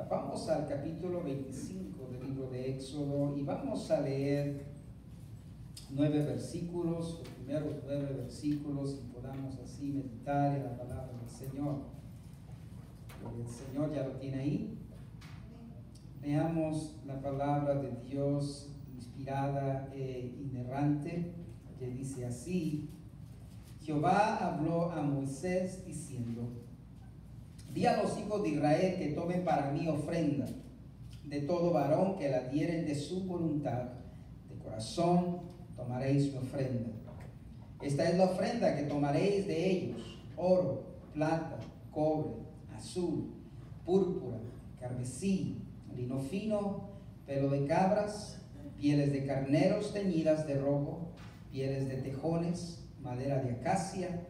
Vamos al capítulo 25 del libro de Éxodo y vamos a leer 9 versículos, los primeros 9 versículos, y podamos así meditar en la palabra del Señor. El Señor ya lo tiene ahí. Leamos la palabra de Dios inspirada e inerrante, que dice así: Jehová habló a Moisés diciendo: Di a los hijos de Israel que tomen para mí ofrenda de todo varón que la dieren de su voluntad, de corazón tomaréis mi ofrenda. Esta es la ofrenda que tomaréis de ellos: oro, plata, cobre, azul, púrpura, carmesí, lino fino, pelo de cabras, pieles de carneros teñidas de rojo, pieles de tejones, madera de acacia,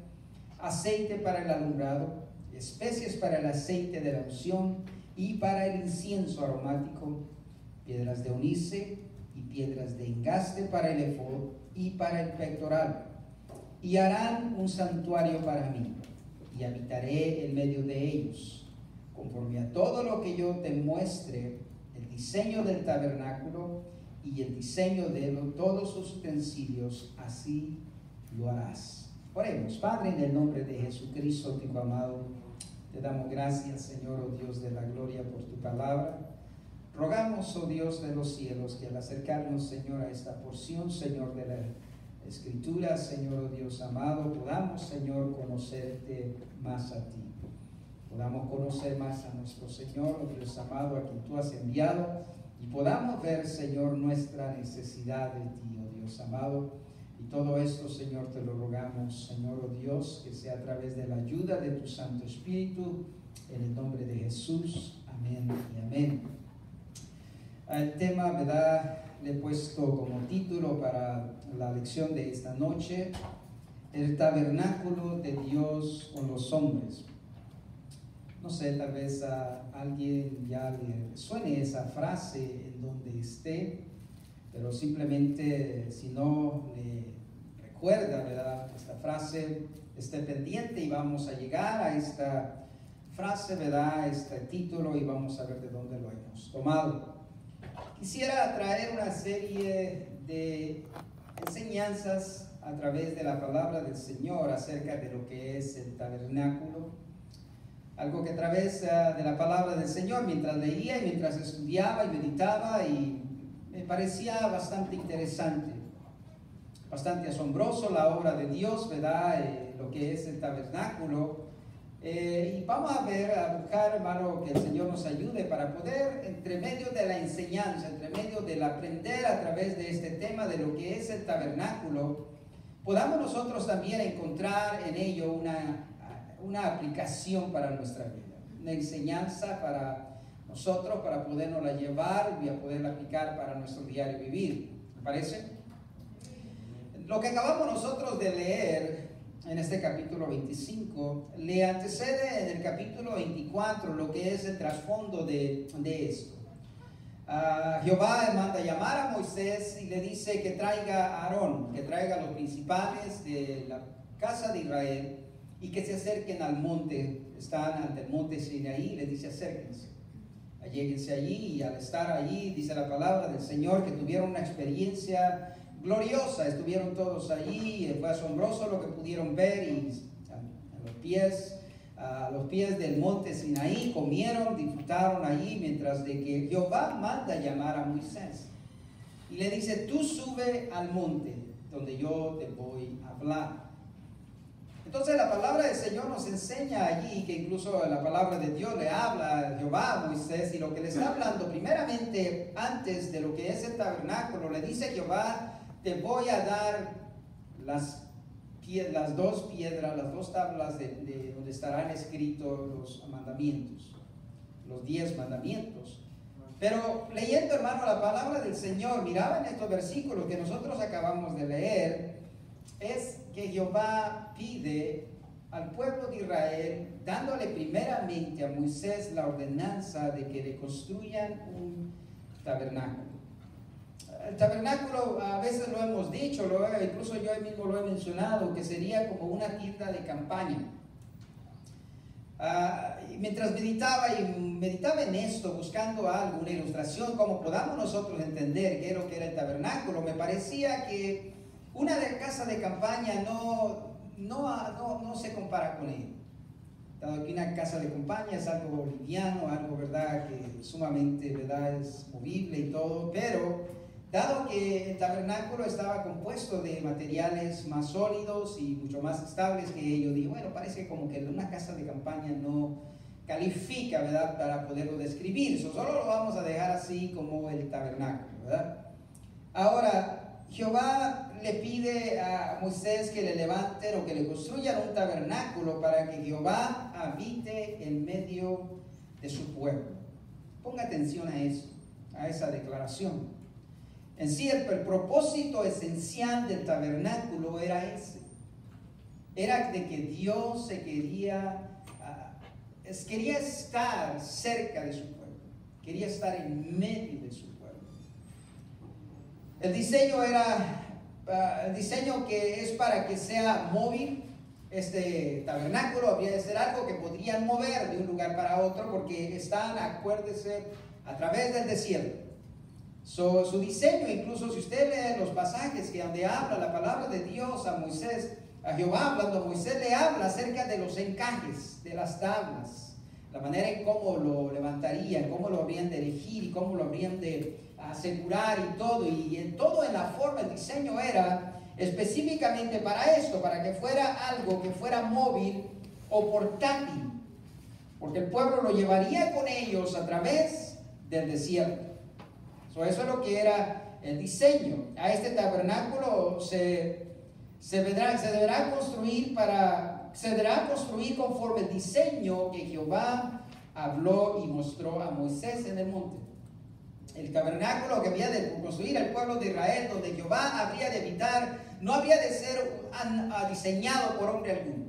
aceite para el alumbrado, especies para el aceite de la unción y para el incienso aromático, piedras de onice y piedras de engaste para el efod y para el pectoral. Y harán un santuario para mí, y habitaré en medio de ellos, conforme a todo lo que yo te muestre, el diseño del tabernáculo y el diseño de todos sus utensilios, así lo harás. Oremos. Padre, en el nombre de Jesucristo, tu amado, te damos gracias, Señor, oh Dios de la gloria, por tu palabra. Rogamos, oh Dios de los cielos, que al acercarnos, Señor, a esta porción, Señor, de la Escritura, Señor, oh Dios amado, podamos, Señor, conocerte más a ti. Podamos conocer más a nuestro Señor, oh Dios amado, a quien tú has enviado, y podamos ver, Señor, nuestra necesidad de ti, oh Dios amado. Y todo esto, Señor, te lo rogamos, Señor, oh Dios, que sea a través de la ayuda de tu Santo Espíritu, en el nombre de Jesús. Amén y amén. El tema, ¿verdad?, le he puesto como título para la lección de esta noche: el tabernáculo de Dios con los hombres. No sé, tal vez a alguien ya le suene esa frase en donde esté, pero simplemente, si no le recuerda, ¿verdad?, esta frase, esté pendiente y vamos a llegar a esta frase, ¿verdad?, este título, y vamos a ver de dónde lo hemos tomado. Quisiera traer una serie de enseñanzas a través de la palabra del Señor acerca de lo que es el tabernáculo. Algo que a través de la palabra del Señor, mientras leía y mientras estudiaba y meditaba, y me parecía bastante interesante, bastante asombroso la obra de Dios, ¿verdad?, lo que es el tabernáculo. Y vamos a ver, a buscar, hermano, que el Señor nos ayude para poder, entre medio de la enseñanza, entre medio del aprender a través de este tema de lo que es el tabernáculo, podamos nosotros también encontrar en ello una aplicación para nuestra vida, una enseñanza para nosotros, para podernosla llevar y a poderla aplicar para nuestro diario vivir. ¿Me parece? Lo que acabamos nosotros de leer en este capítulo 25 le antecede en el capítulo 24 lo que es el trasfondo de esto. Jehová manda llamar a Moisés y le dice que traiga a Aarón, que traiga a los principales de la casa de Israel y que se acerquen al monte. Están ante el monte Sinaí, le dice: acérquense, alléguense allí. Y al estar allí, dice la palabra del Señor, que tuvieron una experiencia gloriosa. Estuvieron todos allí, fue asombroso lo que pudieron ver, y a los pies del monte Sinaí comieron, disfrutaron allí, mientras de que Jehová manda llamar a Moisés y le dice: tú sube al monte donde yo te voy a hablar. Entonces la palabra del Señor nos enseña allí que incluso la palabra de Dios le habla a Jehová a Moisés, y lo que le está hablando primeramente, antes de lo que es el tabernáculo, le dice Jehová: te voy a dar las dos piedras, las dos tablas de donde estarán escritos los mandamientos, los 10 mandamientos. Pero leyendo, hermano, la palabra del Señor, miraba en estos versículos que nosotros acabamos de leer, es que Jehová pide al pueblo de Israel, dándole primeramente a Moisés la ordenanza de que le construyan un tabernáculo. El tabernáculo, a veces lo hemos dicho, incluso yo mismo lo he mencionado, que sería como una tienda de campaña. Y mientras meditaba en esto, buscando algo, una ilustración, como podamos nosotros entender qué es lo que era el tabernáculo, me parecía que una casa de campaña no se compara con él. Dado que una casa de campaña es algo liviano, algo, ¿verdad?, que sumamente, ¿verdad?, es movible y todo, pero dado que el tabernáculo estaba compuesto de materiales más sólidos y mucho más estables que ellos, dije, bueno, parece como que una casa de campaña no califica, ¿verdad?, para poderlo describir. Solo lo vamos a dejar así como el tabernáculo, ¿verdad? Ahora, Jehová le pide a Moisés que le levanten o que le construyan un tabernáculo para que Jehová habite en medio de su pueblo. Ponga atención a eso, a esa declaración. En sí, el propósito esencial del tabernáculo era ese. Era de que Dios quería estar cerca de su pueblo. Quería estar en medio de su pueblo. El diseño que es para que sea móvil. Este tabernáculo habría de ser algo que podrían mover de un lugar para otro, porque están, acuérdese, a través del desierto. Su diseño, incluso si usted lee los pasajes que donde habla la palabra de Dios a Moisés, a Jehová hablando a Moisés, le habla acerca de los encajes, de las tablas, la manera en cómo lo levantarían, cómo lo habrían de erigir y cómo lo habrían de asegurar y todo. Y en todo, en la forma, el diseño era específicamente para esto, para que fuera algo que fuera móvil o portátil, porque el pueblo lo llevaría con ellos a través del desierto. Eso es lo que era el diseño. A este tabernáculo se deberá construir conforme el diseño que Jehová habló y mostró a Moisés en el monte. El tabernáculo que había de construir el pueblo de Israel, donde Jehová habría de habitar, no había de ser diseñado por hombre alguno.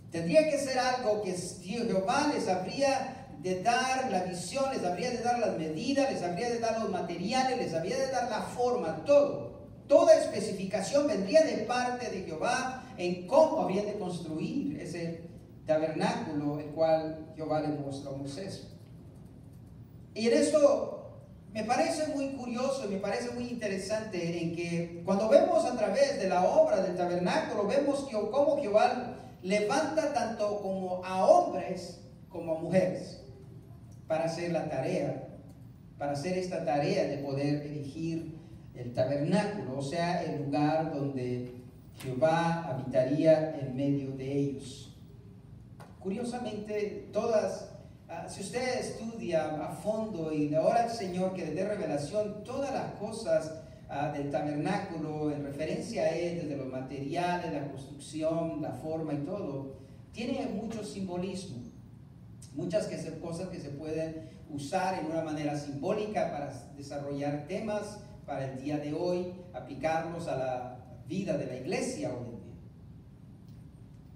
Tendría que ser algo que Jehová les habría de dar la visión, les habría de dar las medidas, les habría de dar los materiales, les habría de dar la forma, todo. Toda especificación vendría de parte de Jehová en cómo habían de construir ese tabernáculo, el cual Jehová le mostró a Moisés. Y en esto me parece muy curioso y me parece muy interesante en que cuando vemos a través de la obra del tabernáculo, vemos cómo Jehová levanta tanto como a hombres como a mujeres para hacer la tarea, para hacer esta tarea de poder erigir el tabernáculo, o sea, el lugar donde Jehová habitaría en medio de ellos. Curiosamente, si usted estudia a fondo y le ora al Señor que le dé revelación, todas las cosas del tabernáculo en referencia a él, desde los materiales, la construcción, la forma y todo, tiene mucho simbolismo. Muchas cosas que se pueden usar en una manera simbólica para desarrollar temas para el día de hoy, aplicarlos a la vida de la iglesia hoy en día.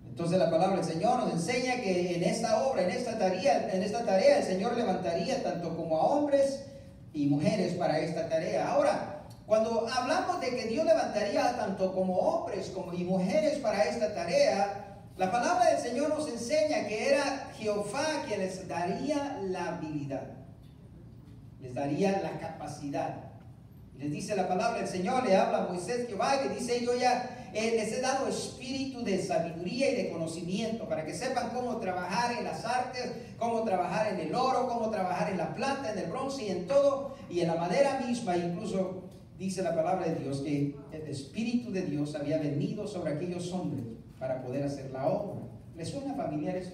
Entonces la palabra del Señor nos enseña que en esta obra, en esta tarea, el Señor levantaría tanto como a hombres y mujeres para esta tarea. Ahora, cuando hablamos de que Dios levantaría tanto como hombres y mujeres para esta tarea, la palabra del Señor nos enseña que era Jehová quien les daría la habilidad, les daría la capacidad. Les dice la palabra del Señor, le habla a Moisés Jehová y le dice: yo ya les he dado espíritu de sabiduría y de conocimiento para que sepan cómo trabajar en las artes, cómo trabajar en el oro, cómo trabajar en la plata, en el bronce y en todo, y en la madera misma. Incluso dice la palabra de Dios que el espíritu de Dios había venido sobre aquellos hombres para poder hacer la obra. ¿Les suena familiar eso?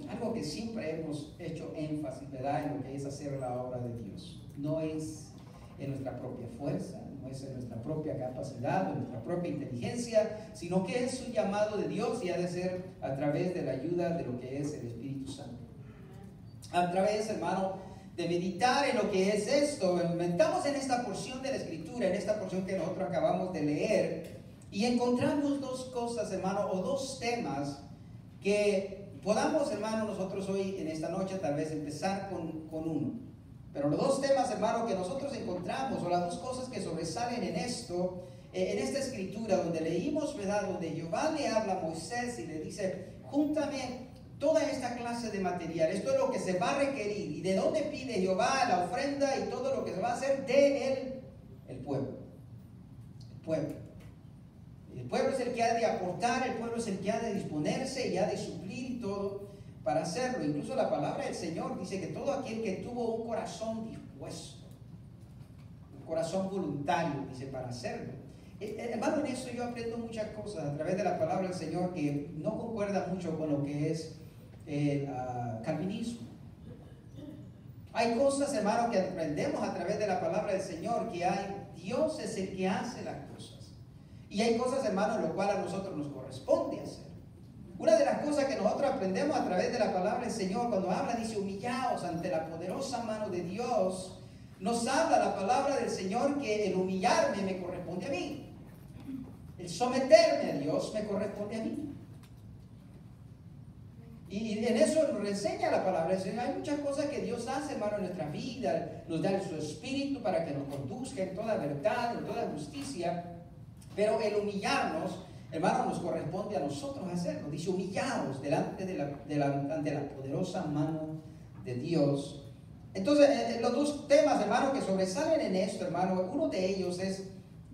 Algo que siempre hemos hecho énfasis, ¿verdad?, en lo que es hacer la obra de Dios. No es en nuestra propia fuerza, no es en nuestra propia capacidad, en nuestra propia inteligencia, sino que es un llamado de Dios y ha de ser a través de la ayuda de lo que es el Espíritu Santo. A través, hermano, de meditar en lo que es esto, inventamos en esta porción de la Escritura, en esta porción que nosotros acabamos de leer, y encontramos dos cosas, hermano, o dos temas que podamos, hermano, nosotros hoy en esta noche tal vez empezar con uno. Pero los dos temas, hermano, que nosotros encontramos, o las dos cosas que sobresalen en esto, en esta escritura donde leímos, ¿verdad?, donde Jehová le habla a Moisés y le dice: júntame toda esta clase de material. Esto es lo que se va a requerir. ¿Y de dónde pide Jehová la ofrenda y todo lo que se va a hacer? De él, el pueblo. El pueblo. El pueblo es el que ha de aportar, el pueblo es el que ha de disponerse y ha de suplir y todo para hacerlo. Incluso la palabra del Señor dice que todo aquel que tuvo un corazón dispuesto, un corazón voluntario, dice, para hacerlo. Hermano, en eso yo aprendo muchas cosas a través de la palabra del Señor que no concuerda mucho con lo que es el calvinismo. Hay cosas, hermano, que aprendemos a través de la palabra del Señor, que Dios es el que hace las cosas. Y hay cosas, hermano, en lo cual a nosotros nos corresponde hacer. Una de las cosas que nosotros aprendemos a través de la palabra del Señor, cuando habla, dice, humillaos ante la poderosa mano de Dios, nos habla la palabra del Señor que el humillarme me corresponde a mí. El someterme a Dios me corresponde a mí. Y en eso nos enseña la palabra. Hay muchas cosas que Dios hace, hermano, en nuestra vida. Nos da su Espíritu para que nos conduzca en toda verdad, en toda justicia. Pero el humillarnos, hermano, nos corresponde a nosotros hacerlo. Dice, humillaos ante la poderosa mano de Dios. Entonces, los dos temas, hermano, que sobresalen en esto, hermano, uno de ellos es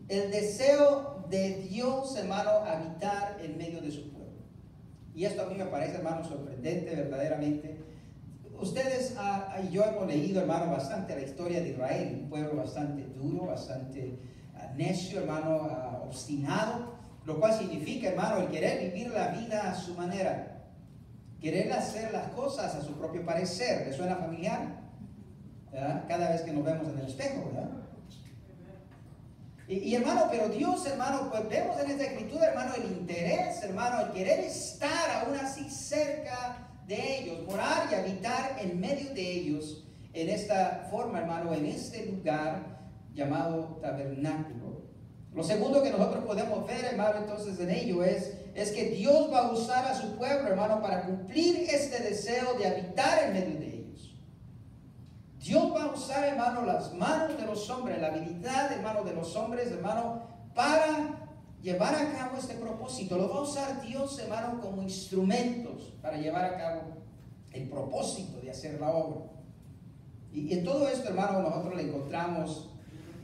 el deseo de Dios, hermano, habitar en medio de su pueblo. Y esto a mí me parece, hermano, sorprendente, verdaderamente. Ustedes y yo hemos leído, hermano, bastante la historia de Israel, un pueblo bastante duro, bastante necio, hermano, obstinado, lo cual significa, hermano, el querer vivir la vida a su manera, querer hacer las cosas a su propio parecer. ¿Le suena familiar? ¿Verdad? Cada vez que nos vemos en el espejo, ¿verdad? Y hermano, pero Dios, hermano, pues vemos en esta escritura, hermano, el interés, hermano, el querer estar aún así cerca de ellos, morar y habitar en medio de ellos, en esta forma, hermano, en este lugar llamado tabernáculo. Lo segundo que nosotros podemos ver, hermano, entonces en ello es que Dios va a usar a su pueblo, hermano, para cumplir este deseo de habitar en medio de ellos. Dios va a usar, hermano, las manos de los hombres, la habilidad, hermano, de los hombres, hermano, para llevar a cabo este propósito. Lo va a usar Dios, hermano, como instrumentos para llevar a cabo el propósito de hacer la obra. Y en todo esto, hermano, nosotros le encontramos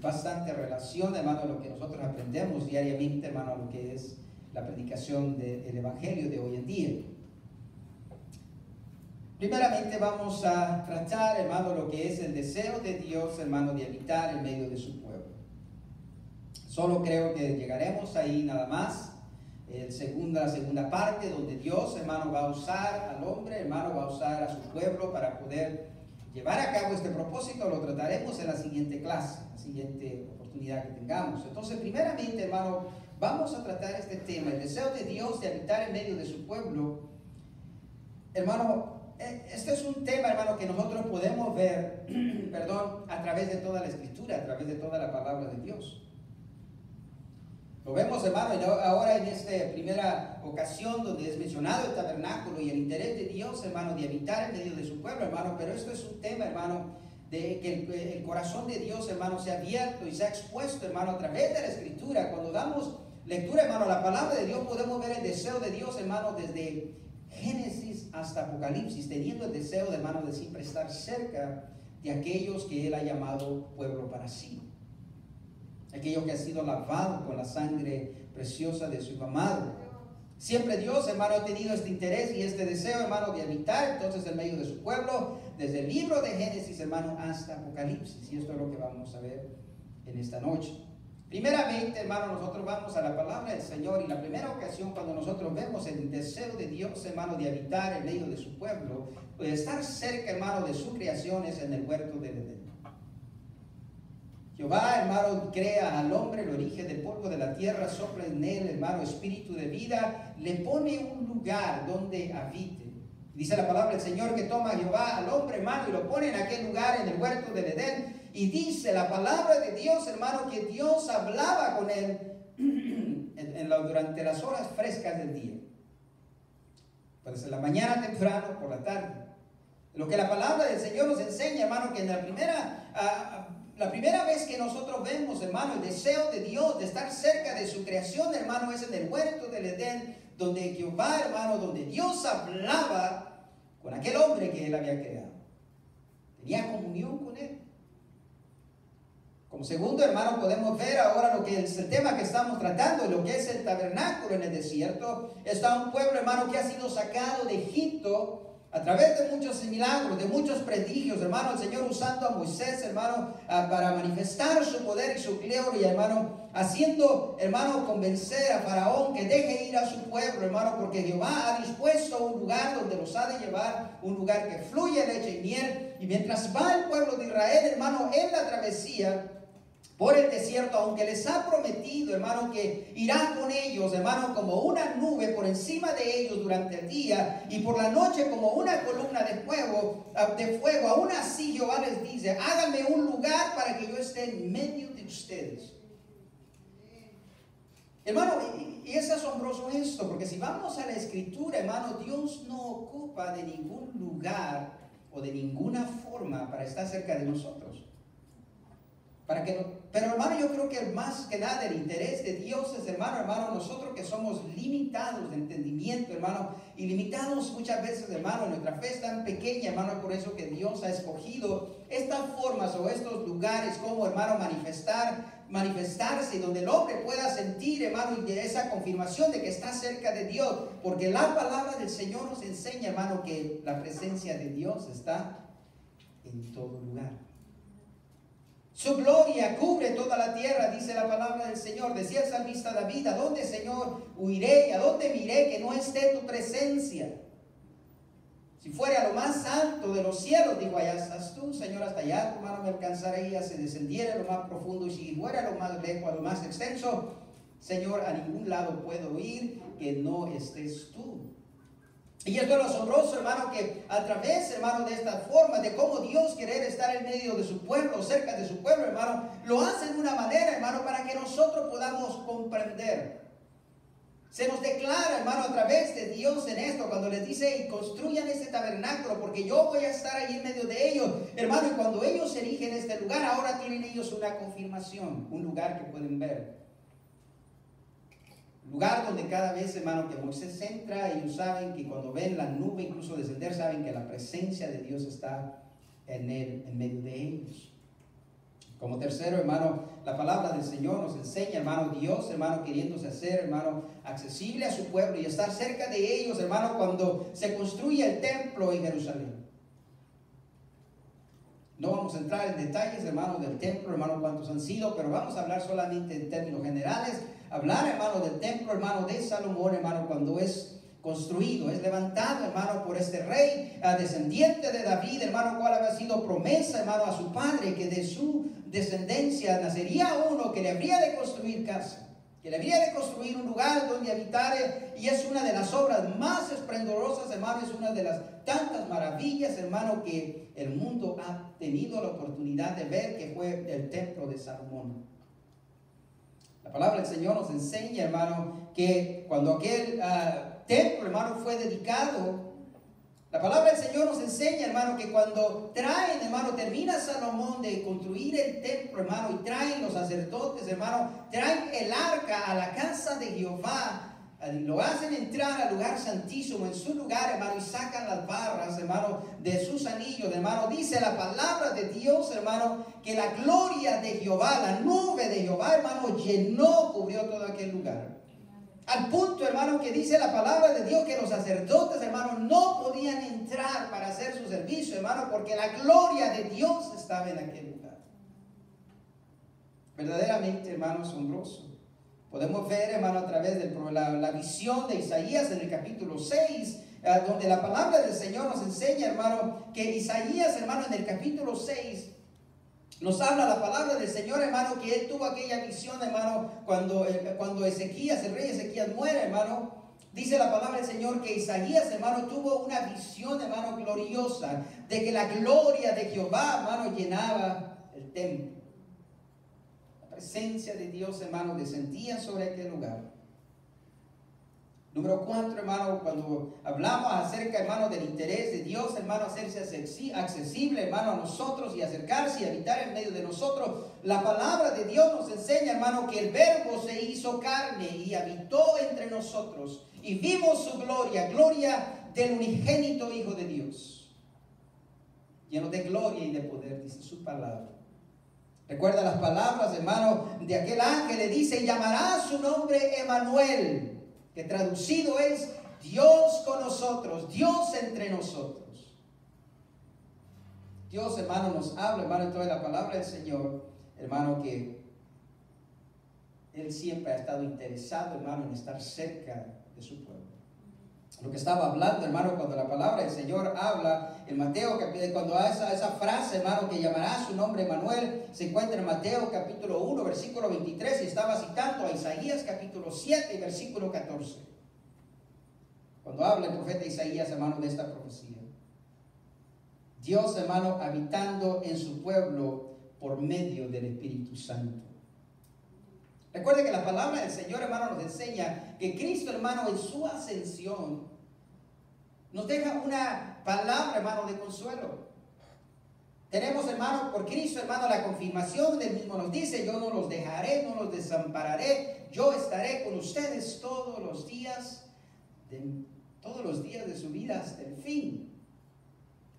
bastante relación, hermano, a lo que nosotros aprendemos diariamente, hermano, a lo que es la predicación del Evangelio de hoy en día. Primeramente vamos a tratar, hermano, lo que es el deseo de Dios, hermano, de habitar en medio de su pueblo. Solo creo que llegaremos ahí nada más. La segunda parte, donde Dios, hermano, va a usar al hombre, hermano, va a usar a su pueblo para poder llevar a cabo este propósito. Lo trataremos en la siguiente clase, la siguiente oportunidad que tengamos. Entonces, primeramente, hermano, vamos a tratar este tema, el deseo de Dios de habitar en medio de su pueblo. Hermano, este es un tema, hermano, que nosotros podemos ver, a través de toda la Escritura, a través de toda la palabra de Dios. Lo vemos, hermano, ahora en esta primera ocasión donde es mencionado el tabernáculo y el interés de Dios, hermano, de habitar en medio de su pueblo, hermano. Pero esto es un tema, hermano, de que el corazón de Dios, hermano, sea abierto y sea expuesto, hermano, a través de la Escritura. Cuando damos lectura, hermano, a la palabra de Dios, podemos ver el deseo de Dios, hermano, desde Génesis hasta Apocalipsis, teniendo el deseo, de, hermano, de siempre estar cerca de aquellos que Él ha llamado pueblo para sí. Aquello que ha sido lavado con la sangre preciosa de su amado. Siempre Dios, hermano, ha tenido este interés y este deseo, hermano, de habitar entonces en medio de su pueblo, desde el libro de Génesis, hermano, hasta Apocalipsis. Y esto es lo que vamos a ver en esta noche. Primeramente, hermano, nosotros vamos a la palabra del Señor, y la primera ocasión cuando nosotros vemos el deseo de Dios, hermano, de habitar en medio de su pueblo, de estar cerca, hermano, de su creación, es en el huerto del Edén. Jehová, hermano, crea al hombre, lo erige del polvo de la tierra, sopla en él, hermano, espíritu de vida, le pone un lugar donde habite. Dice la palabra del Señor que toma a Jehová al hombre, hermano, y lo pone en aquel lugar, en el huerto del Edén. Y dice la palabra de Dios, hermano, que Dios hablaba con él durante las horas frescas del día. Pues en la mañana temprano, por la tarde. Lo que la palabra del Señor nos enseña, hermano, que en la primera vez que nosotros vemos, hermano, el deseo de Dios de estar cerca de su creación, hermano, es en el huerto del Edén, donde Jehová, hermano, donde Dios hablaba con aquel hombre que él había creado. Tenía comunión con él. Como segundo, hermano, podemos ver ahora lo que es el tema que estamos tratando, lo que es el tabernáculo en el desierto. Está un pueblo, hermano, que ha sido sacado de Egipto a través de muchos milagros, de muchos prodigios, hermano, el Señor usando a Moisés, hermano, para manifestar su poder y su gloria, hermano, haciendo, hermano, convencer a Faraón que deje ir a su pueblo, hermano, porque Jehová ha dispuesto un lugar donde los ha de llevar, un lugar que fluye leche y miel. Y mientras va el pueblo de Israel, hermano, en la travesía por el desierto, aunque les ha prometido, hermano, que irá con ellos, hermano, como una nube por encima de ellos durante el día y por la noche como una columna de fuego, aún así Jehová les dice: háganme un lugar para que yo esté en medio de ustedes. Hermano, y es asombroso esto, porque si vamos a la escritura, hermano, Dios no ocupa de ningún lugar o de ninguna forma para estar cerca de nosotros. Pero hermano, yo creo que más que nada el interés de Dios es, hermano, nosotros que somos limitados de entendimiento, hermano, y limitados muchas veces, hermano, nuestra fe es tan pequeña, hermano, por eso que Dios ha escogido estas formas o estos lugares como, hermano, manifestarse, donde el hombre pueda sentir, hermano, y esa confirmación de que está cerca de Dios, porque la palabra del Señor nos enseña, hermano, que la presencia de Dios está en todo lugar. Su gloria cubre toda la tierra, dice la palabra del Señor. Decía el salmista David: ¿a dónde, Señor, huiré? ¿A dónde miré que no esté tu presencia? Si fuera a lo más alto de los cielos, digo, allá estás tú, Señor, hasta allá tu mano me alcanzaría. Si descendiera a lo más profundo y si fuera a lo más lejos, a lo más extenso, Señor, a ningún lado puedo ir que no estés tú. Y esto es lo asombroso, hermano, que a través, hermano, de esta forma, de cómo Dios quiere estar en medio de su pueblo, cerca de su pueblo, hermano, lo hace de una manera, hermano, para que nosotros podamos comprender. Se nos declara, hermano, a través de Dios en esto, cuando les dice: y construyan este tabernáculo, porque yo voy a estar ahí en medio de ellos, hermano. Y cuando ellos erigen este lugar, ahora tienen ellos una confirmación, un lugar que pueden ver. Lugar donde cada vez, hermano, que Moisés entra, ellos saben que cuando ven la nube incluso descender, saben que la presencia de Dios está en él, en medio de ellos. Como tercero, hermano, la palabra del Señor nos enseña, hermano, Dios, hermano, queriéndose hacer, hermano, accesible a su pueblo y estar cerca de ellos, hermano, cuando se construye el templo en Jerusalén. No vamos a entrar en detalles, hermano, del templo, hermano, cuántos han sido, pero vamos a hablar solamente en términos generales. Hablar, hermano, del templo, hermano, de Salomón, hermano, cuando es construido, es levantado, hermano, por este rey descendiente de David, hermano, cual había sido promesa, hermano, a su padre, que de su descendencia nacería uno que le habría de construir casa, que le habría de construir un lugar donde habitare, y es una de las obras más esplendorosas, hermano, es una de las tantas maravillas, hermano, que el mundo ha tenido la oportunidad de ver, que fue el templo de Salomón. La palabra del Señor nos enseña, hermano, que cuando aquel templo, hermano, fue dedicado, la palabra del Señor nos enseña, hermano, que cuando traen, hermano, termina Salomón de construir el templo, hermano, y traen los sacerdotes, hermano, traen el arca a la casa de Jehová, lo hacen entrar al lugar santísimo, en su lugar, hermano, y sacan las barras, hermano, de sus anillos, hermano. Dice la palabra de Dios, hermano, que la gloria de Jehová, la nube de Jehová, hermano, cubrió todo aquel lugar. Al punto, hermano, que dice la palabra de Dios que los sacerdotes, hermano, no podían entrar para hacer su servicio, hermano, porque la gloria de Dios estaba en aquel lugar. Verdaderamente, hermano, asombroso. Podemos ver, hermano, a través de la visión de Isaías en el capítulo 6, donde la palabra del Señor nos enseña, hermano, que Isaías, hermano, en el capítulo 6, nos habla la palabra del Señor, hermano, que él tuvo aquella visión, hermano, cuando Ezequías, el rey Ezequías muere, hermano. Dice la palabra del Señor que Isaías, hermano, tuvo una visión, hermano, gloriosa, de que la gloria de Jehová, hermano, llenaba el templo. La presencia de Dios, hermano, descendía sobre aquel lugar. Número 4, hermano, cuando hablamos acerca, hermano, del interés de Dios, hermano, hacerse accesible, hermano, a nosotros y acercarse y habitar en medio de nosotros, la palabra de Dios nos enseña, hermano, que el Verbo se hizo carne y habitó entre nosotros y vimos su gloria, gloria del unigénito Hijo de Dios, lleno de gloria y de poder, dice su palabra. Recuerda las palabras, hermano, de aquel ángel, le dice, y llamará su nombre Emmanuel, que traducido es Dios con nosotros, Dios entre nosotros. Dios, hermano, nos habla, hermano, en toda la palabra del Señor, hermano, que Él siempre ha estado interesado, hermano, en estar cerca de su pueblo. Lo que estaba hablando, hermano, cuando la palabra del Señor habla en Mateo, cuando esa frase, hermano, que llamará su nombre Emmanuel, se encuentra en Mateo capítulo 1, versículo 23, y estaba citando a Isaías capítulo 7, versículo 14. Cuando habla el profeta Isaías, hermano, de esta profecía. Dios, hermano, habitando en su pueblo por medio del Espíritu Santo. Recuerde que la palabra del Señor, hermano, nos enseña que Cristo, hermano, en su ascensión, nos deja una palabra, hermano, de consuelo. Tenemos, hermano, por Cristo, hermano, la confirmación del mismo. Nos dice, yo no los dejaré, no los desampararé, yo estaré con ustedes todos los días de su vida hasta el fin.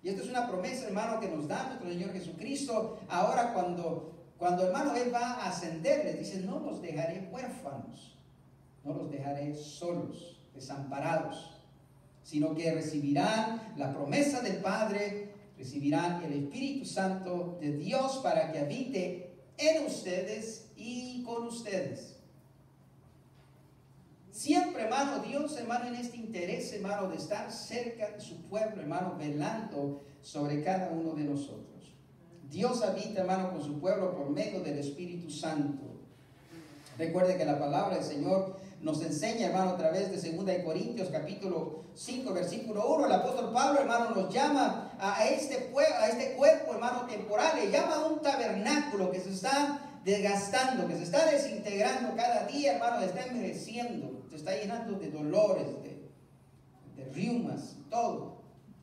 Y esto es una promesa, hermano, que nos da nuestro Señor Jesucristo. Ahora cuando hermano, Él va a ascender, les dice, no los dejaré huérfanos, no los dejaré solos, desamparados, sino que recibirán la promesa del Padre, recibirán el Espíritu Santo de Dios para que habite en ustedes y con ustedes. Siempre, hermano, Dios, hermano, en este interés, hermano, de estar cerca de su pueblo, hermano, velando sobre cada uno de nosotros. Dios habita, hermano, con su pueblo por medio del Espíritu Santo. Recuerde que la palabra del Señor nos enseña, hermano, a través de 2 Corintios capítulo 5, versículo 1. El apóstol Pablo, hermano, nos llama a este cuerpo, hermano, temporal. Le llama a un tabernáculo que se está desgastando, que se está desintegrando cada día, hermano, está envejeciendo, se está llenando de dolores, de riumas, todo.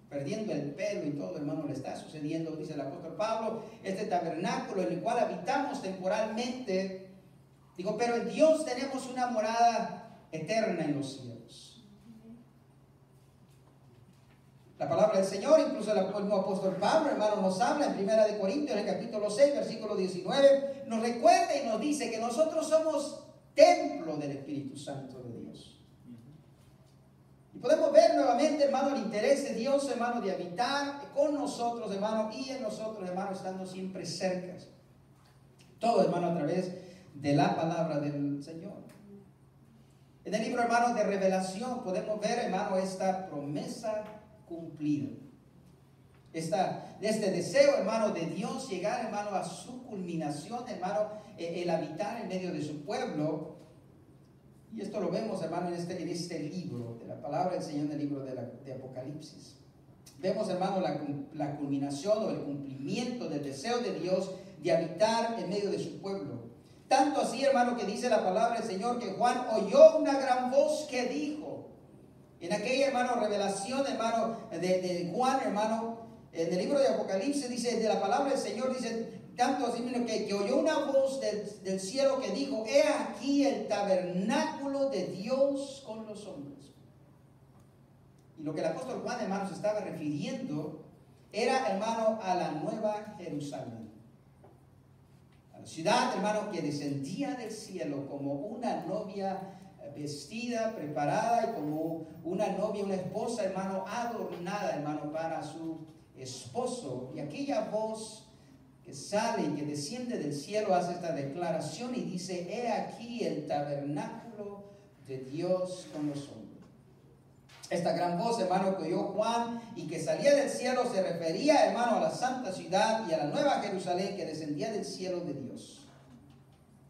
Perdiendo el pelo y todo, hermano, le está sucediendo, dice el apóstol Pablo, este tabernáculo en el cual habitamos temporalmente. Digo, pero en Dios tenemos una morada eterna en los cielos. La palabra del Señor, incluso el mismo apóstol Pablo, hermano, nos habla en 1 Corintios, en el capítulo 6, versículo 19, nos recuerda y nos dice que nosotros somos templo del Espíritu Santo de Dios. Y podemos ver nuevamente, hermano, el interés de Dios, hermano, de habitar con nosotros, hermano, y en nosotros, hermano, estando siempre cerca. Todo, hermano, a través de la palabra del Señor. En el libro, hermano, de Revelación podemos ver, hermano, esta promesa cumplida. Este deseo, hermano, de Dios llegar, hermano, a su culminación, hermano, el habitar en medio de su pueblo. Y esto lo vemos, hermano, en este libro de la palabra del Señor, en el libro de Apocalipsis. Vemos, hermano, la culminación o el cumplimiento del deseo de Dios de habitar en medio de su pueblo. Tanto así, hermano, que dice la palabra del Señor que Juan oyó una gran voz que dijo, en aquella, hermano, revelación, hermano, de Juan, hermano, en el libro de Apocalipsis dice, de la palabra del Señor, dice, tanto así, que oyó una voz del cielo que dijo, he aquí el tabernáculo de Dios con los hombres. Y lo que el apóstol Juan, hermano, se estaba refiriendo era, hermano, a la nueva Jerusalén. A la ciudad, hermano, que descendía del cielo como una novia vestida, preparada, y como una novia, una esposa, hermano, adornada, hermano, para su esposo. Y aquella voz que sale y que desciende del cielo hace esta declaración y dice, he aquí el tabernáculo de Dios con los hombres. Esta gran voz, hermano, que oyó Juan y que salía del cielo se refería, hermano, a la santa ciudad y a la nueva Jerusalén que descendía del cielo de Dios.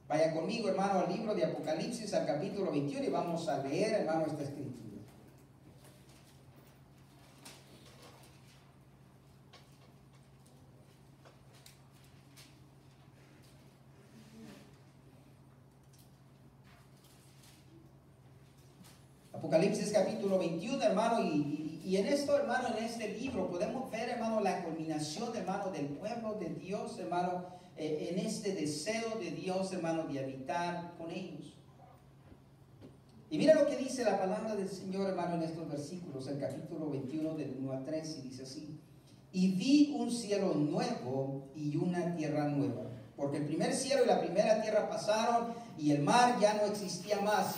Vaya conmigo, hermano, al libro de Apocalipsis, al capítulo 21, y vamos a leer, hermano, esta escritura. Apocalipsis capítulo 21, hermano, y en esto, hermano, en este libro podemos ver, hermano, la culminación, hermano, del pueblo de Dios, hermano, en este deseo de Dios, hermano, de habitar con ellos. Y mira lo que dice la palabra del Señor, hermano, en estos versículos, el capítulo 21 del 1 al 3, y dice así: y vi un cielo nuevo y una tierra nueva, porque el primer cielo y la primera tierra pasaron, y el mar ya no existía más.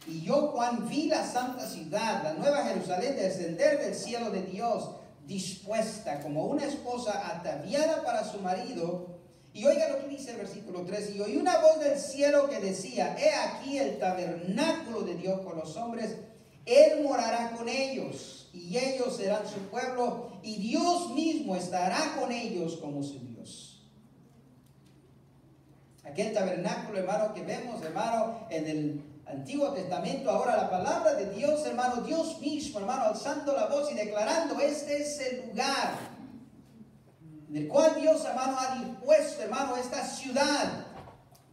Y yo, Juan, vi la santa ciudad, la nueva Jerusalén, descender del cielo de Dios, dispuesta como una esposa ataviada para su marido. Y oiga lo que dice el versículo 3: y oí una voz del cielo que decía: he aquí el tabernáculo de Dios con los hombres, Él morará con ellos, y ellos serán su pueblo, y Dios mismo estará con ellos como su Dios. Aquel tabernáculo, hermano, que vemos, hermano, en el Antiguo Testamento, ahora la palabra de Dios, hermano, Dios mismo, hermano, alzando la voz y declarando: este es el lugar en el cual Dios, hermano, ha dispuesto, hermano, esta ciudad.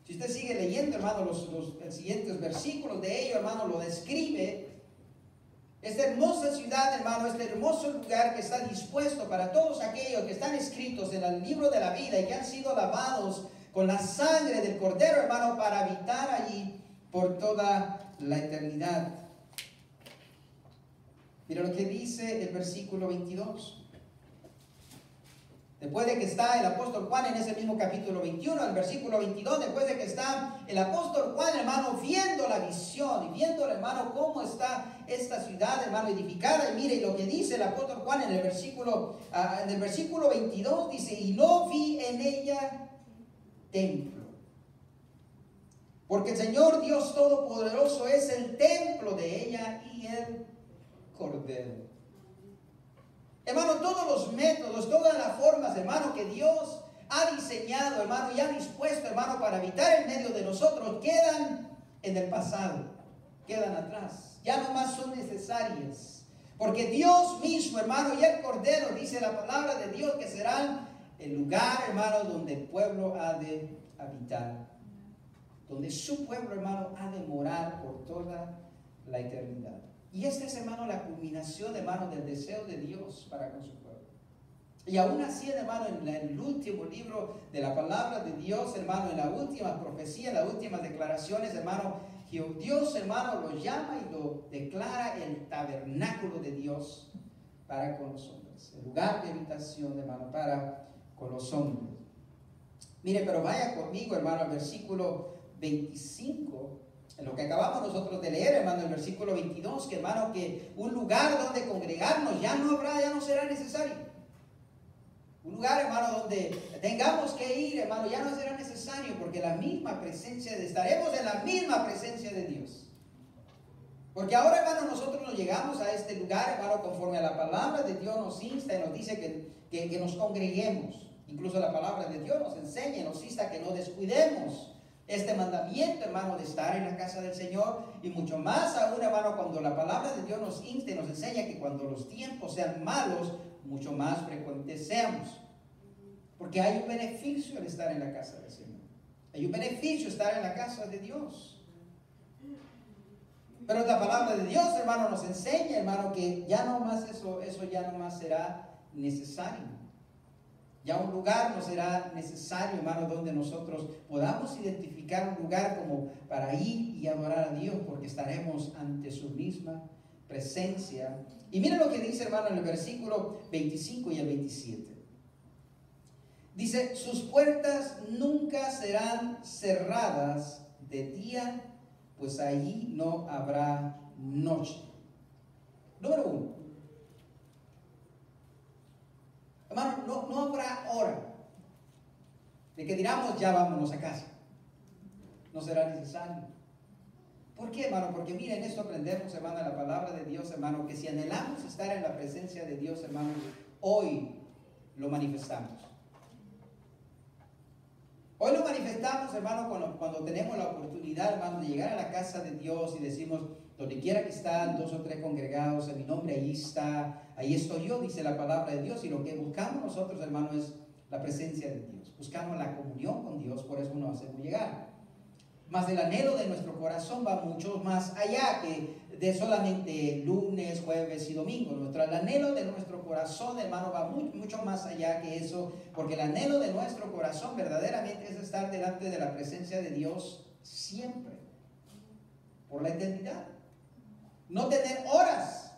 Si usted sigue leyendo, hermano, los siguientes versículos de ello, hermano, lo describe. Esta hermosa ciudad, hermano, este hermoso lugar que está dispuesto para todos aquellos que están escritos en el libro de la vida y que han sido lavados con la sangre del Cordero, hermano, para habitar allí por toda la eternidad. Mira lo que dice el versículo 22. Después de que está el apóstol Juan en ese mismo capítulo 21, el versículo 22, después de que está el apóstol Juan, hermano, viendo la visión y viendo, hermano, cómo está esta ciudad, hermano, edificada. Y mire lo que dice el apóstol Juan en el versículo 22, dice: y no vi en ella templo, porque el Señor Dios Todopoderoso es el templo de ella y el Cordero. Hermano, todos los métodos, todas las formas, hermano, que Dios ha diseñado, hermano, y ha dispuesto, hermano, para habitar en medio de nosotros, quedan en el pasado, quedan atrás, ya no más son necesarias. Porque Dios mismo, hermano, y el Cordero, dice la palabra de Dios, que serán el lugar, hermano, donde el pueblo ha de habitar, donde su pueblo, hermano, ha de morar por toda la eternidad. Y esta es, hermano, la culminación, hermano, del deseo de Dios para con su pueblo. Y aún así, hermano, en el último libro de la palabra de Dios, hermano, en la última profecía, en las últimas declaraciones, hermano, Dios, hermano, lo llama y lo declara el tabernáculo de Dios para con los hombres, el lugar de habitación, hermano, para con los hombres. Mire, pero vaya conmigo, hermano, al versículo 25, en lo que acabamos nosotros de leer, hermano, el versículo 22, que, hermano, que un lugar donde congregarnos ya no será necesario. Un lugar, hermano, donde tengamos que ir, hermano, ya no será necesario, porque estaremos en la misma presencia de Dios. Porque ahora, hermano, nosotros nos llegamos a este lugar, hermano, conforme a la palabra de Dios nos insta y nos dice que nos congreguemos. Incluso la palabra de Dios nos enseña y nos insta que no descuidemos este mandamiento, hermano, de estar en la casa del Señor. Y mucho más aún, hermano, cuando la palabra de Dios nos insta y nos enseña que cuando los tiempos sean malos, mucho más frecuentes seamos. Porque hay un beneficio en estar en la casa del Señor. Hay un beneficio estar en la casa de Dios. Pero la palabra de Dios, hermano, nos enseña, hermano, que ya no más eso ya no más será necesario. Ya un lugar no será necesario, hermano, donde nosotros podamos identificar un lugar como para ir y adorar a Dios, porque estaremos ante su misma presencia. Y miren lo que dice, hermano, en el versículo 25 y el 27. Dice: sus puertas nunca serán cerradas de día, pues allí no habrá noche. Número 1. Hermano, no habrá hora de que digamos ya vámonos a casa. No será necesario. ¿Por qué, hermano? Porque miren, esto aprendemos, hermano, la palabra de Dios, hermano, que si anhelamos estar en la presencia de Dios, hermano, hoy lo manifestamos. Hoy lo manifestamos, hermano, cuando tenemos la oportunidad, hermano, de llegar a la casa de Dios y decimos: donde quiera que están 2 o 3 congregados en mi nombre, ahí está, ahí estoy yo, dice la palabra de Dios. Y lo que buscamos nosotros, hermano, es la presencia de Dios. Buscamos la comunión con Dios, por eso nos hacemos llegar. Mas el anhelo de nuestro corazón va mucho más allá que de solamente lunes, jueves y domingo. El anhelo de nuestro corazón, hermano, va mucho más allá que eso, porque el anhelo de nuestro corazón verdaderamente es estar delante de la presencia de Dios siempre, por la eternidad. No tener horas.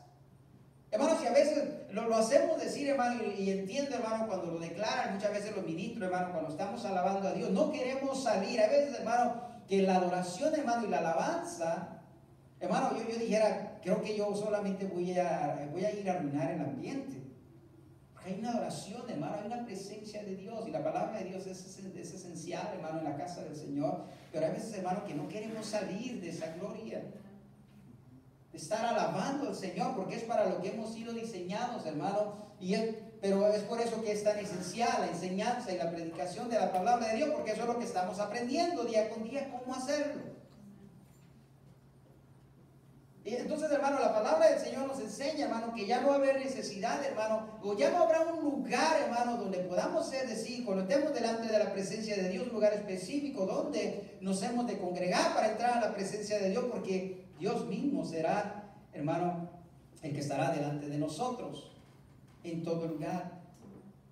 Hermano, si a veces lo hacemos decir, hermano, y entiendo, hermano, cuando lo declaran muchas veces los ministros, hermano, cuando estamos alabando a Dios, no queremos salir. A veces, hermano, que la adoración, hermano, y la alabanza, hermano, yo dijera, creo que yo solamente voy a ir a arruinar el ambiente. Porque hay una adoración, hermano, hay una presencia de Dios, y la palabra de Dios es esencial, hermano, en la casa del Señor. Pero hay veces, hermano, que no queremos salir de esa gloria, de estar alabando al Señor, porque es para lo que hemos sido diseñados, hermano. Pero es por eso que es tan esencial la enseñanza y la predicación de la palabra de Dios, porque eso es lo que estamos aprendiendo día con día, cómo hacerlo. Y entonces, hermano, la palabra del Señor nos enseña, hermano, que ya no va a haber necesidad, hermano, o ya no habrá un lugar, hermano, donde podamos decir, cuando estemos delante de la presencia de Dios, un lugar específico donde nos hemos de congregar para entrar a la presencia de Dios, porque Dios mismo será, hermano, el que estará delante de nosotros en todo lugar.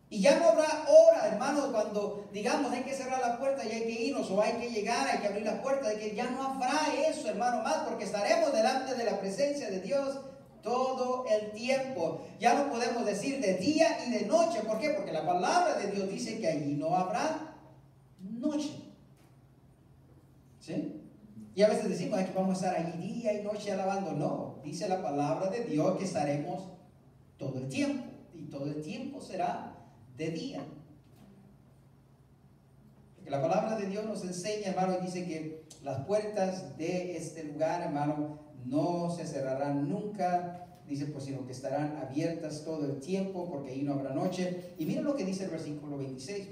Y ya no habrá hora, hermano, cuando digamos hay que cerrar la puerta y hay que irnos, o hay que llegar, hay que abrir la puerta, de que ya no habrá eso, hermano, más, porque estaremos delante de la presencia de Dios todo el tiempo. Ya no podemos decir de día y de noche. ¿Por qué? Porque la palabra de Dios dice que allí no habrá noche. ¿Sí? Y a veces decimos que vamos a estar allí día y noche alabando. No, dice la palabra de Dios que estaremos todo el tiempo, y todo el tiempo será de día. Porque la palabra de Dios nos enseña, hermano, y dice que las puertas de este lugar, hermano, no se cerrarán nunca, dice, pues, sino que estarán abiertas todo el tiempo, porque ahí no habrá noche. Y miren lo que dice el versículo 26.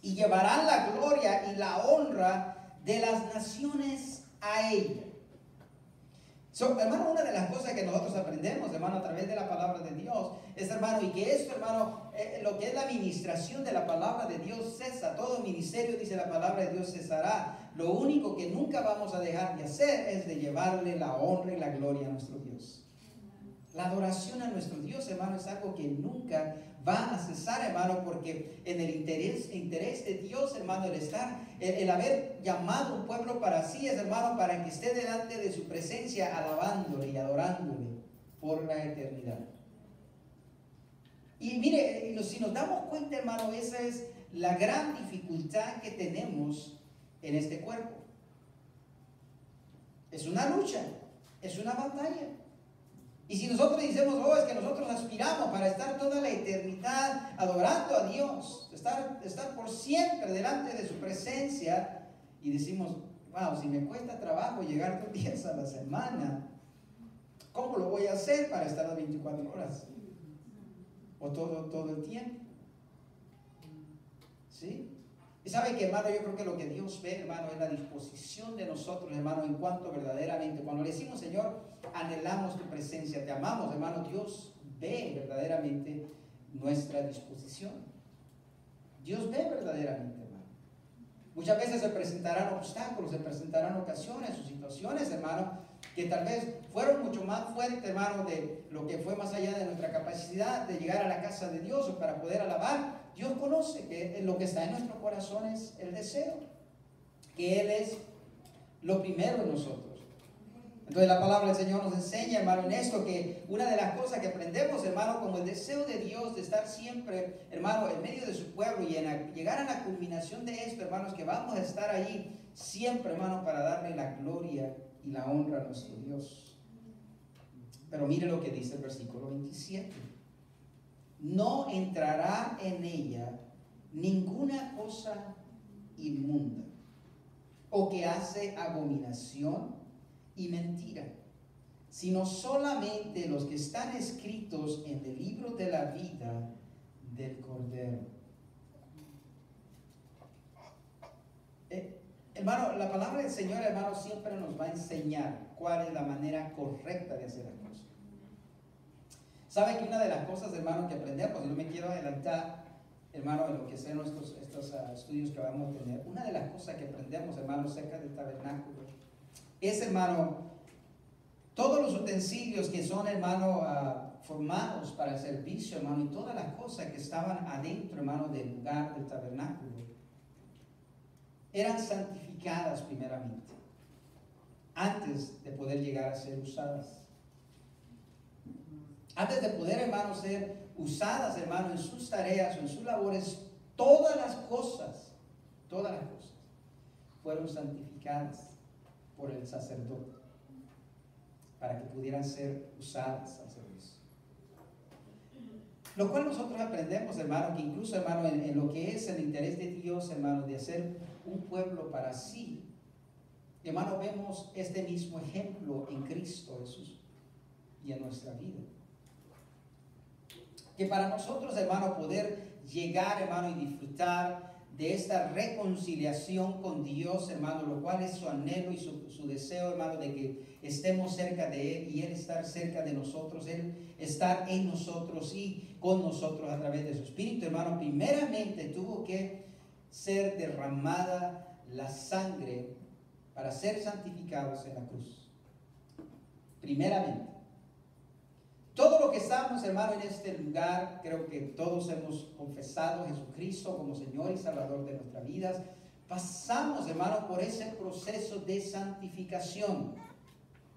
Y llevarán la gloria y la honra de las naciones a ella. Hermano, una de las cosas que nosotros aprendemos, hermano, a través de la palabra de Dios, es, hermano, y que esto, hermano, lo que es la administración de la palabra de Dios cesa. Todo ministerio, dice la palabra de Dios, cesará. Lo único que nunca vamos a dejar de hacer es de llevarle la honra y la gloria a nuestro Dios. La adoración a nuestro Dios, hermano, es algo que nunca va a cesar, hermano, porque en el interés de Dios, hermano, el haber llamado un pueblo para sí es, hermano, para que esté delante de su presencia alabándole y adorándole por la eternidad. Y mire, si nos damos cuenta, hermano, esa es la gran dificultad que tenemos en este cuerpo. Es una lucha, es una batalla. Y si nosotros decimos, oh, es que nosotros aspiramos para estar toda la eternidad adorando a Dios, estar por siempre delante de su presencia, y decimos, wow, si me cuesta trabajo llegar 2 días a la semana, ¿cómo lo voy a hacer para estar las 24 horas? O todo el tiempo. ¿Sí? Y sabe que, hermano, yo creo que lo que Dios ve, hermano, es la disposición de nosotros, hermano, en cuanto verdaderamente, cuando le decimos, Señor, anhelamos tu presencia, te amamos, hermano, Dios ve verdaderamente nuestra disposición. Dios ve verdaderamente, hermano. Muchas veces se presentarán obstáculos, se presentarán ocasiones o situaciones, hermano, que tal vez fueron mucho más fuertes, hermano, de lo que fue más allá de nuestra capacidad de llegar a la casa de Dios o para poder alabar. Dios conoce que lo que está en nuestro corazón es el deseo, que Él es lo primero en nosotros. Entonces la palabra del Señor nos enseña, hermano, en esto, que una de las cosas que aprendemos, hermano, como el deseo de Dios de estar siempre, hermano, en medio de su pueblo, y llegar a la culminación de esto, hermanos, que vamos a estar allí siempre, hermano, para darle la gloria y la honra a nuestro Dios. Pero mire lo que dice el versículo 27. No entrará en ella ninguna cosa inmunda, o que hace abominación y mentira, sino solamente los que están escritos en el libro de la vida del Cordero. Hermano, la palabra del Señor, hermano, siempre nos va a enseñar cuál es la manera correcta de hacer las cosas. ¿Sabe que una de las cosas, hermano, que aprendemos, y no me quiero adelantar, hermano, en lo que sean estos estudios que vamos a tener, una de las cosas que aprendemos, hermano, cerca del tabernáculo, es, hermano, todos los utensilios que son, hermano, formados para el servicio, hermano, y todas las cosas que estaban adentro, hermano, del lugar del tabernáculo, eran santificadas primeramente, antes de poder llegar a ser usadas. Antes de poder, hermano, ser usadas, hermano, en sus tareas o en sus labores, todas las cosas fueron santificadas por el sacerdote para que pudieran ser usadas al servicio. Lo cual nosotros aprendemos, hermano, que incluso, hermano, en lo que es el interés de Dios, hermano, de hacer un pueblo para sí, hermano, vemos este mismo ejemplo en Cristo Jesús y en nuestra vida. Que para nosotros, hermano, poder llegar, hermano, y disfrutar de esta reconciliación con Dios, hermano, lo cual es su anhelo y su deseo, hermano, de que estemos cerca de Él y Él estar cerca de nosotros, Él estar en nosotros y con nosotros a través de su Espíritu, hermano. Primeramente tuvo que ser derramada la sangre para ser santificados en la cruz. Primeramente. Todo lo que estamos, hermano, en este lugar, creo que todos hemos confesado a Jesucristo como Señor y Salvador de nuestras vidas. Pasamos, hermano, por ese proceso de santificación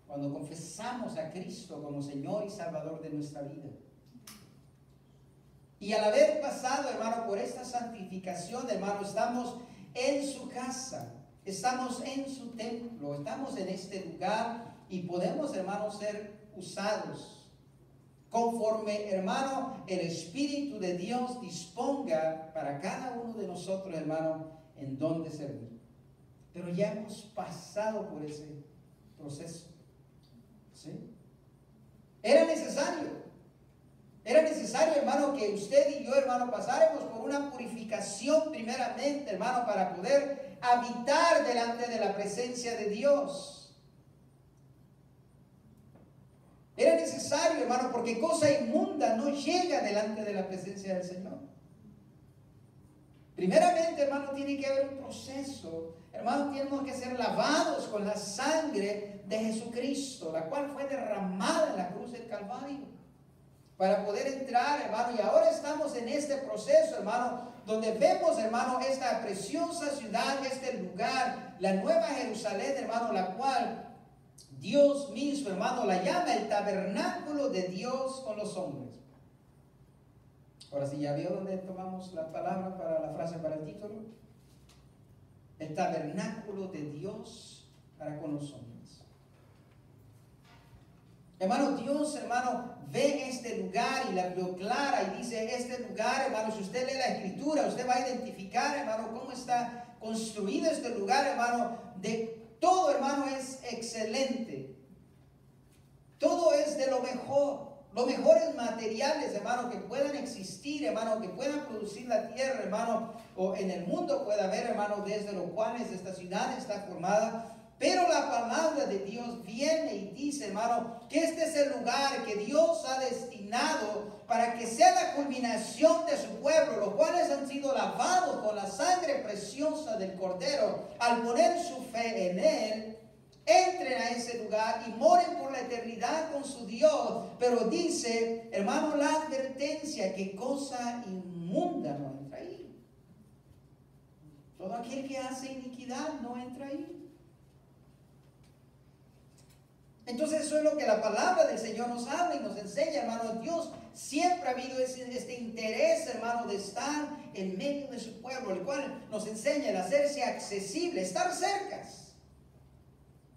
cuando confesamos a Cristo como Señor y Salvador de nuestra vida. Y al haber pasado, hermano, por esta santificación, hermano, estamos en su casa, estamos en su templo, estamos en este lugar y podemos, hermano, ser usados conforme, hermano, el Espíritu de Dios disponga para cada uno de nosotros, hermano, en donde servir. Pero ya hemos pasado por ese proceso. ¿Sí? Era necesario, hermano, que usted y yo, hermano, pasáramos por una purificación primeramente, hermano, para poder habitar delante de la presencia de Dios. Era necesario, hermano, porque cosa inmunda no llega delante de la presencia del Señor. Primeramente, hermano, tiene que haber un proceso. Hermano, tenemos que ser lavados con la sangre de Jesucristo, la cual fue derramada en la cruz del Calvario, para poder entrar, hermano. Y ahora estamos en este proceso, hermano, donde vemos, hermano, esta preciosa ciudad, este lugar, la Nueva Jerusalén, hermano, la cual Dios mismo, hermano, la llama el tabernáculo de Dios con los hombres. Ahora sí, ¿ya vio dónde tomamos la palabra para la frase, para el título? El tabernáculo de Dios para con los hombres. Hermano, Dios, hermano, ve este lugar y la vio clara y dice, este lugar, hermano, si usted lee la Escritura, usted va a identificar, hermano, cómo está construido este lugar, hermano, de todo, hermano, es excelente. Todo es de lo mejor. Los mejores materiales, hermano, que puedan existir, hermano, que puedan producir la tierra, hermano, o en el mundo pueda haber, hermano, desde los cuales esta ciudad está formada. Pero la palabra de Dios viene y dice, hermano, que este es el lugar que Dios ha destinado para que sea la culminación de su pueblo, los cuales han sido lavados con la sangre preciosa del Cordero. Al poner su fe en Él, entren a ese lugar y moren por la eternidad con su Dios. Pero dice, hermano, la advertencia, que cosa inmunda no entra ahí. Todo aquel que hace iniquidad no entra ahí. Entonces eso es lo que la palabra del Señor nos habla y nos enseña, hermano. Dios siempre ha habido este interés, hermano, de estar en medio de su pueblo, el cual nos enseña el hacerse accesible, estar cercas.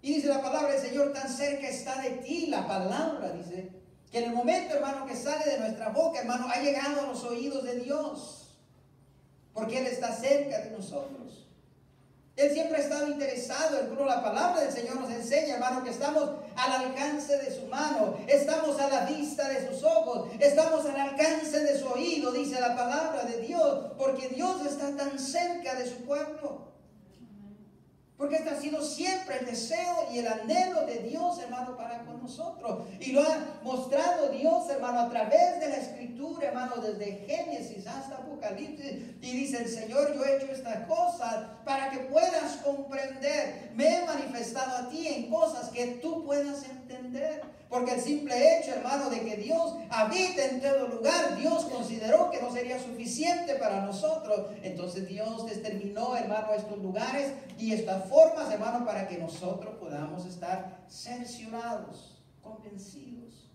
Y dice la palabra del Señor, tan cerca está de ti la palabra, dice, que en el momento, hermano, que sale de nuestra boca, hermano, ha llegado a los oídos de Dios, porque Él está cerca de nosotros. Él siempre ha estado interesado, pero la palabra del Señor nos enseña, hermano, que estamos al alcance de su mano, estamos a la vista de sus ojos, estamos al alcance de su oído, dice la palabra de Dios, porque Dios está tan cerca de su pueblo. Porque este ha sido siempre el deseo y el anhelo de Dios, hermano, para con nosotros. Y lo ha mostrado Dios, hermano, a través de la Escritura, hermano, desde Génesis hasta Apocalipsis. Y dice el Señor, yo he hecho estas cosas para que puedas comprender. Me he manifestado a ti en cosas que tú puedas entender. Porque el simple hecho, hermano, de que Dios habita en todo lugar, Dios consideró que no sería suficiente para nosotros. Entonces Dios determinó, hermano, estos lugares y estas formas, hermano, para que nosotros podamos estar cerciorados, convencidos.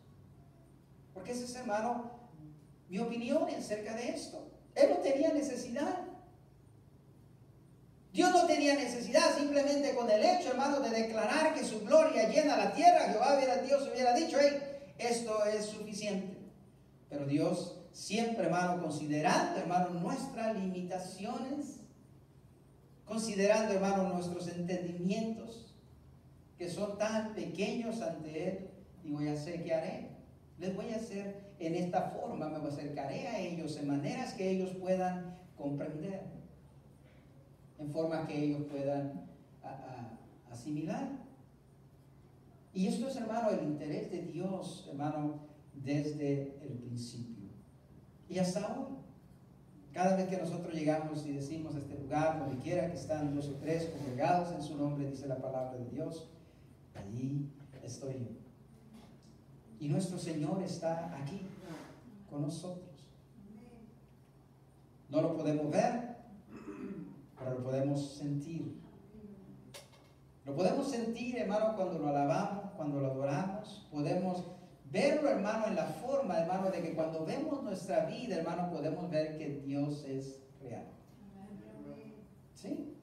Porque esa es, hermano, mi opinión acerca de esto. Él no tenía necesidad. Dios no tenía necesidad, simplemente con el hecho, hermano, de declarar que su gloria llena la tierra. Dios hubiera dicho, hey, esto es suficiente. Pero Dios siempre, hermano, considerando, hermano, nuestras limitaciones, considerando, hermano, nuestros entendimientos, que son tan pequeños ante Él, y voy a hacer, ¿qué haré? Les voy a hacer en esta forma, me acercaré a ellos en maneras que ellos puedan comprender, en forma que ellos puedan asimilar. Y esto es, hermano, el interés de Dios, hermano, desde el principio y hasta hoy. Cada vez que nosotros llegamos y decimos a este lugar, donde quiera que están 2 o 3 congregados en su nombre, dice la palabra de Dios, allí estoy yo. Y nuestro Señor está aquí con nosotros. No lo podemos ver, pero lo podemos sentir. Lo podemos sentir, hermano, cuando lo alabamos, cuando lo adoramos. Podemos verlo, hermano, en la forma, hermano, de que cuando vemos nuestra vida, hermano, podemos ver que Dios es real. ¿Sí?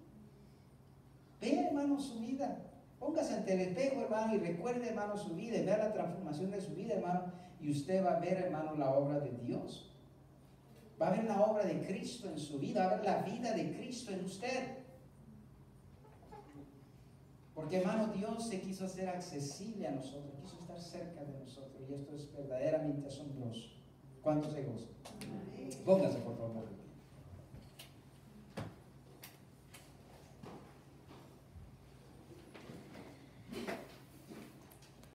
Ve, hermano, su vida. Póngase ante el espejo, hermano, y recuerde, hermano, su vida, y vea la transformación de su vida, hermano, y usted va a ver, hermano, la obra de Dios. Va a ver la obra de Cristo en su vida, va a ver la vida de Cristo en usted. Porque, hermano, Dios se quiso hacer accesible a nosotros, quiso estar cerca de nosotros, y esto es verdaderamente asombroso. ¿Cuántos se gozan? Póngase, por favor.